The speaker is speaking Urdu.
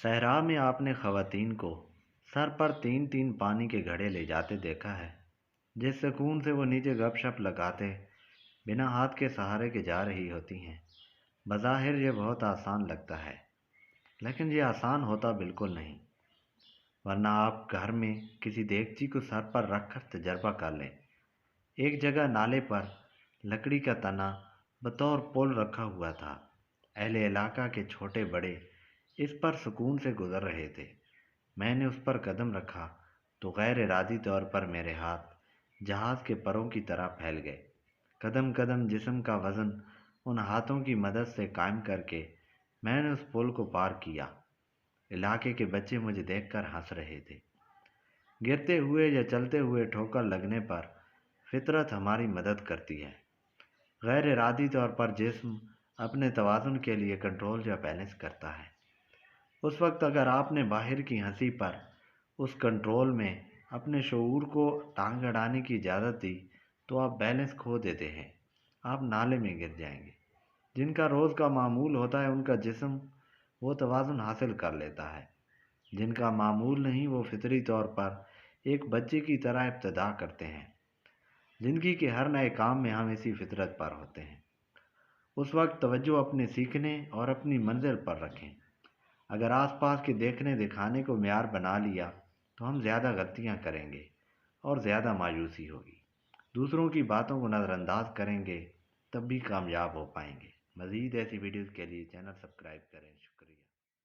صحرا میں آپ نے خواتین کو سر پر تین تین پانی کے گھڑے لے جاتے دیکھا ہے، جس سکون سے وہ نیچے گپ شپ لگاتے بنا ہاتھ کے سہارے کے جا رہی ہوتی ہیں۔ بظاہر یہ بہت آسان لگتا ہے، لیکن یہ آسان ہوتا بالکل نہیں، ورنہ آپ گھر میں کسی دیگچی کو سر پر رکھ کر تجربہ کر لیں۔ ایک جگہ نالے پر لکڑی کا تنا بطور پل رکھا ہوا تھا۔ اہل علاقہ کے چھوٹے بڑے اس پر سکون سے گزر رہے تھے۔ میں نے اس پر قدم رکھا تو غیر ارادی طور پر میرے ہاتھ جہاز کے پروں کی طرح پھیل گئے۔ قدم قدم جسم کا وزن ان ہاتھوں کی مدد سے قائم کر کے میں نے اس پل کو پار کیا۔ علاقے کے بچے مجھے دیکھ کر ہنس رہے تھے۔ گرتے ہوئے یا چلتے ہوئے ٹھوکر لگنے پر فطرت ہماری مدد کرتی ہے۔ غیر ارادی طور پر جسم اپنے توازن کے لیے کنٹرول یا بیلنس کرتا ہے۔ اس وقت اگر آپ نے باہر کی ہنسی پر اس کنٹرول میں اپنے شعور کو ٹانگ اڑانے کی اجازت دی تو آپ بیلنس کھو دیتے ہیں، آپ نالے میں گر جائیں گے۔ جن کا روز کا معمول ہوتا ہے ان کا جسم وہ توازن حاصل کر لیتا ہے، جن کا معمول نہیں وہ فطری طور پر ایک بچے کی طرح ابتدا کرتے ہیں۔ زندگی کے ہر نئے کام میں ہم اسی فطرت پر ہوتے ہیں۔ اس وقت توجہ اپنے سیکھنے اور اپنی منزل پر رکھیں۔ اگر آس پاس کے دیکھنے دکھانے کو معیار بنا لیا تو ہم زیادہ غلطیاں کریں گے اور زیادہ مایوسی ہوگی۔ دوسروں کی باتوں کو نظر انداز کریں گے تب بھی کامیاب ہو پائیں گے۔ مزید ایسی ویڈیوز کے لیے چینل سبسکرائب کریں۔